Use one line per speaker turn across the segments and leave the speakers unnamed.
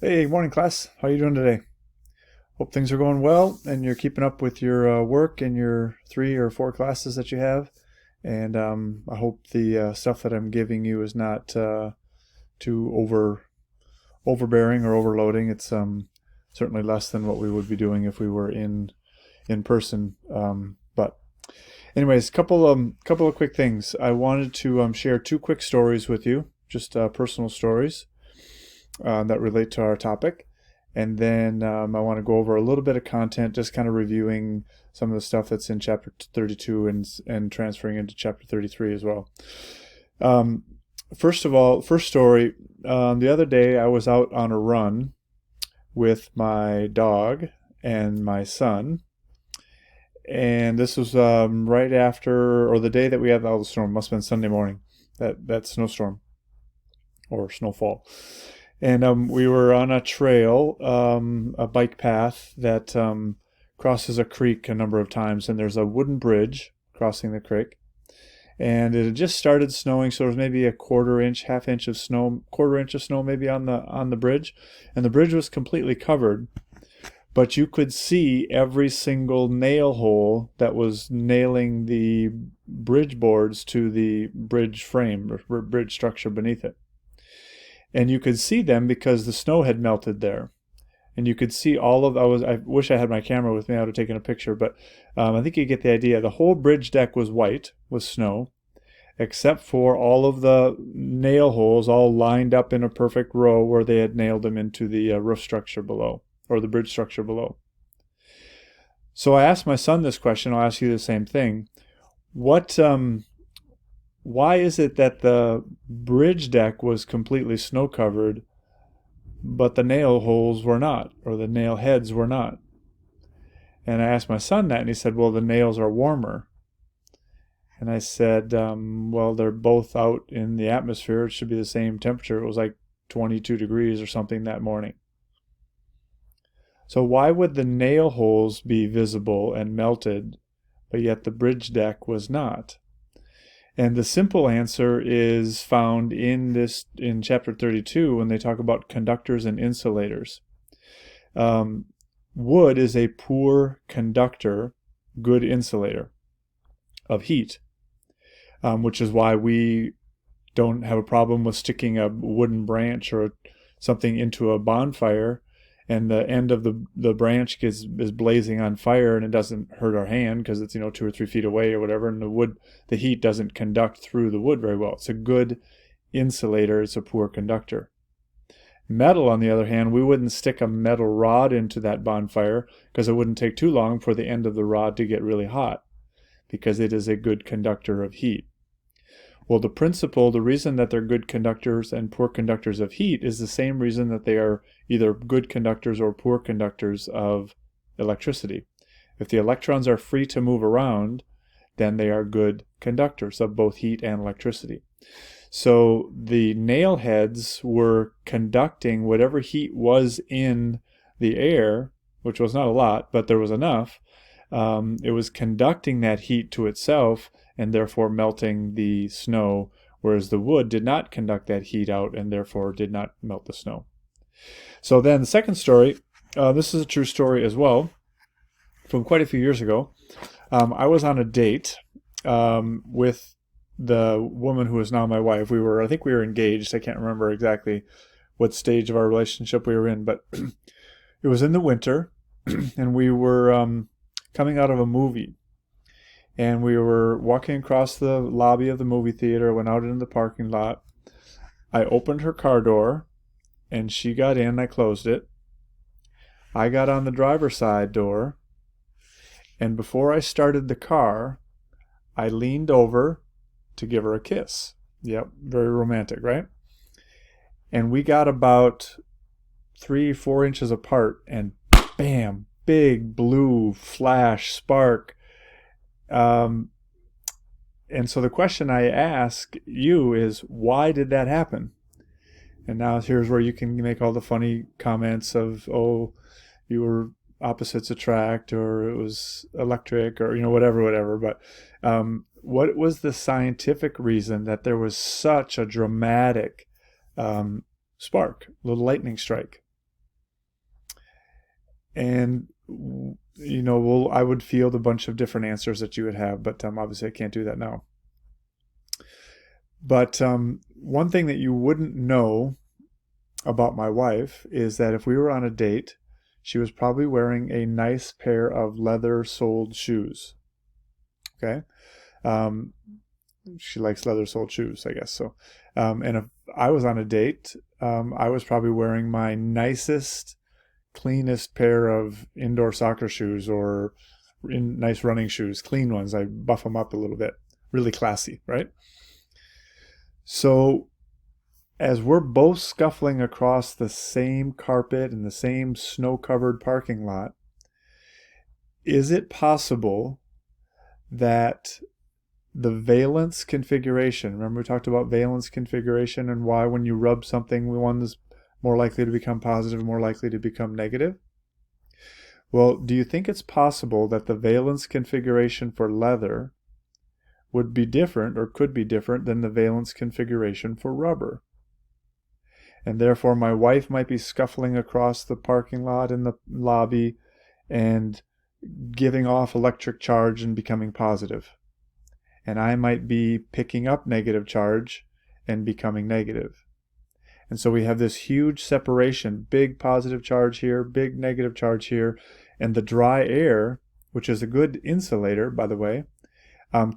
Hey, morning class. How you doing today? Hope things are going well and you're keeping up with your work and your 3 or 4 classes that you have. And I hope the stuff that I'm giving you is not too overbearing or overloading. It's certainly less than what we would be doing if we were in person. But anyways, couple of quick things. I wanted to share 2 quick stories with you, just personal stories that relate to our topic. And then I want to go over a little bit of content, just kind of reviewing some of the stuff that's in chapter 32 and transferring into chapter 33 as well. Um, First of all, first story, the other day I was out on a run with my dog and my son. And this was right after, or the day that we had all the storm, must have been Sunday morning, that snowstorm or snowfall. And we were on a trail, a bike path that crosses a creek a number of times, and there's a wooden bridge crossing the creek. And it had just started snowing, so there was maybe a quarter inch, half inch of snow, quarter inch of snow maybe on the bridge, and the bridge was completely covered. But you could see every single nail hole that was nailing the bridge boards to the bridge frame or bridge structure beneath it. And you could see them because the snow had melted there. And you could see all of I wish I had my camera with me. I would have taken a picture, but I think you get the idea. The whole bridge deck was white with snow, except for all of the nail holes all lined up in a perfect row where they had nailed them into the roof structure below or the bridge structure below. So I asked my son this question. I'll ask you the same thing. What Why is it that the bridge deck was completely snow covered, but the nail holes were not, or the nail heads were not? And I asked my son that, and he said, well, the nails are warmer. And I said, well, they're both out in the atmosphere. It should be the same temperature. It was like 22 degrees or something that morning. So why would the nail holes be visible and melted, but yet the bridge deck was not? And the simple answer is found in chapter 32 when they talk about conductors and insulators. Wood is a poor conductor, good insulator of heat, which is why we don't have a problem with sticking a wooden branch or something into a bonfire and the end of the branch is blazing on fire and it doesn't hurt our hand because it's 2 or 3 feet away or whatever, and the heat doesn't conduct through the wood very well. It's a good insulator. It's a poor conductor. Metal, on the other hand, we wouldn't stick a metal rod into that bonfire because it wouldn't take too long for the end of the rod to get really hot because it is a good conductor of heat. Well, the reason that they're good conductors and poor conductors of heat is the same reason that they are either good conductors or poor conductors of electricity. If the electrons are free to move around, then they are good conductors of both heat and electricity. So the nail heads were conducting whatever heat was in the air, which was not a lot, but there was enough. It was conducting that heat to itself and therefore melting the snow, whereas the wood did not conduct that heat out and therefore did not melt the snow. So then the second story, this is a true story as well, from quite a few years ago. I was on a date with the woman who is now my wife. I think we were engaged. I can't remember exactly what stage of our relationship we were in, but it was in the winter, and we were coming out of a movie. And we were walking across the lobby of the movie theater, went out into the parking lot. I opened her car door, and she got in. I closed it. I got on the driver's side door, and before I started the car, I leaned over to give her a kiss. Yep, very romantic, right? And we got about 3-4 inches apart, and bam, big blue flash spark. And so the question I ask you is, why did that happen? And now here's where you can make all the funny comments of, oh, you were opposites attract, or it was electric, or whatever. But what was the scientific reason that there was such a dramatic spark, little lightning strike? And I would field a bunch of different answers that you would have, but obviously I can't do that now. But one thing that you wouldn't know about my wife is that if we were on a date, she was probably wearing a nice pair of leather-soled shoes. Okay? Um, she likes leather-soled shoes, I guess. So, and if I was on a date, I was probably wearing my nicest, cleanest pair of indoor soccer shoes or nice running shoes, clean ones. I buff them up a little bit. Really classy, right? So as we're both scuffling across the same carpet in the same snow-covered parking lot, is it possible that the valence configuration, remember we talked about valence configuration and why when you rub something, one is more likely to become positive, more likely to become negative? Well, do you think it's possible that the valence configuration for leather would be different or could be different than the valence configuration for rubber? And therefore my wife might be scuffling across the parking lot in the lobby and giving off electric charge and becoming positive. And I might be picking up negative charge and becoming negative. And so we have this huge separation, big positive charge here, big negative charge here, and the dry air, which is a good insulator, by the way,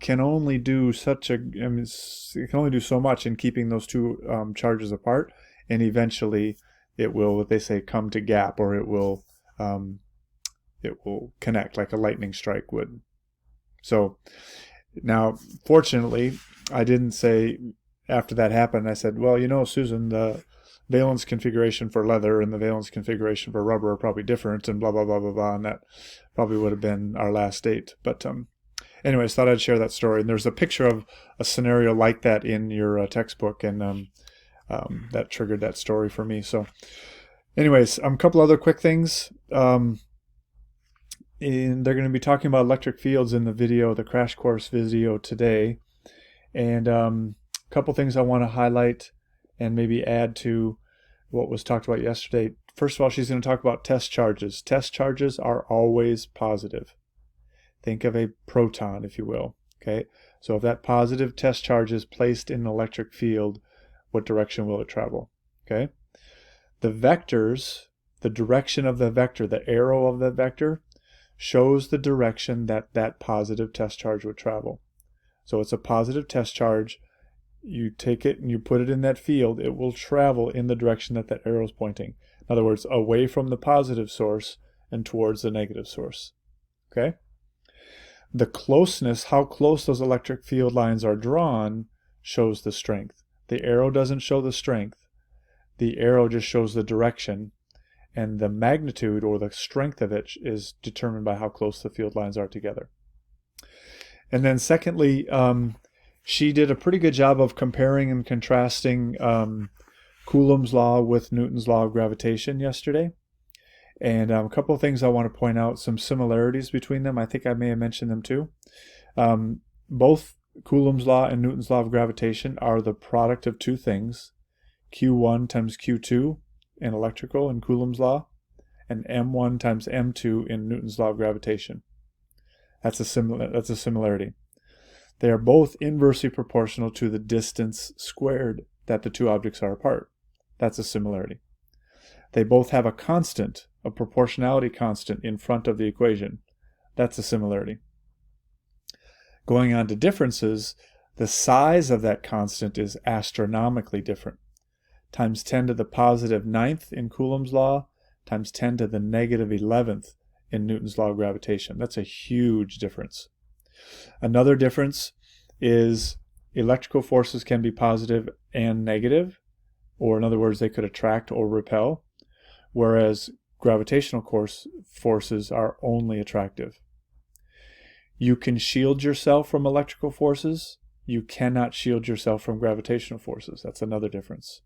can only do it can only do so much in keeping those two charges apart, and eventually it will, what they say, come to gap, or it will connect like a lightning strike would. So now, fortunately, I didn't say after that happened, I said, well, Susan, the valence configuration for leather and the valence configuration for rubber are probably different and blah, blah, blah, blah, blah. And that probably would have been our last date. But anyways, thought I'd share that story. And there's a picture of a scenario like that in your textbook. And that triggered that story for me. So anyways, a couple other quick things. And they're going to be talking about electric fields in the crash course video today. And a couple things I want to highlight and maybe add to what was talked about yesterday. First of all, she's going to talk about test charges. Test charges are always positive. Think of a proton, if you will. Okay, so if that positive test charge is placed in an electric field, what direction will it travel? Okay, the vectors, the direction of the vector, the arrow of the vector, shows the direction that that positive test charge would travel. So it's a positive test charge. You take it and you put it in that field, it will travel in the direction that that arrow is pointing. In other words, away from the positive source and towards the negative source. Okay? The closeness, how close those electric field lines are drawn, shows the strength. The arrow doesn't show the strength. The arrow just shows the direction, and the magnitude or the strength of it is determined by how close the field lines are together. And then secondly, she did a pretty good job of comparing and contrasting Coulomb's law with Newton's law of gravitation yesterday. And a couple of things I want to point out, some similarities between them. I think I may have mentioned them too. Both Coulomb's law and Newton's law of gravitation are the product of two things, Q1 times Q2 in electrical in Coulomb's law, and M1 times M2 in Newton's law of gravitation. That's a similarity. They are both inversely proportional to the distance squared that the two objects are apart. That's a similarity. They both have a constant, a proportionality constant in front of the equation. That's a similarity. Going on to differences, the size of that constant is astronomically different. Times 10 to the positive 9th in Coulomb's law, times 10 to the negative 11th in Newton's law of gravitation. That's a huge difference. Another difference is electrical forces can be positive and negative, or in other words, they could attract or repel, whereas gravitational forces are only attractive. You can shield yourself from electrical forces. You cannot shield yourself from gravitational forces. That's another difference.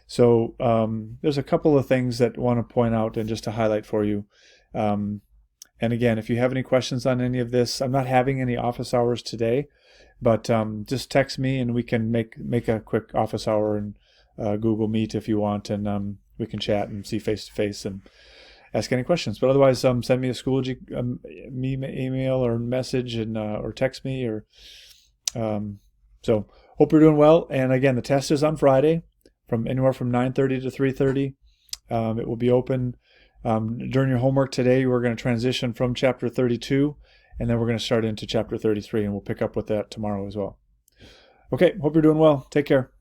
So there's a couple of things that I want to point out and just to highlight for you. And again, if you have any questions on any of this, I'm not having any office hours today, but just text me and we can make a quick office hour and Google Meet if you want, and we can chat and see face to face. ask any questions. But otherwise, send me a Schoology email or message, and or text me. So hope you're doing well. And again, the test is on Friday, from anywhere from 9:30 to 3:30. It will be open. During your homework today, we're going to transition from chapter 32, and then we're going to start into chapter 33, and we'll pick up with that tomorrow as well. Okay, hope you're doing well. Take care.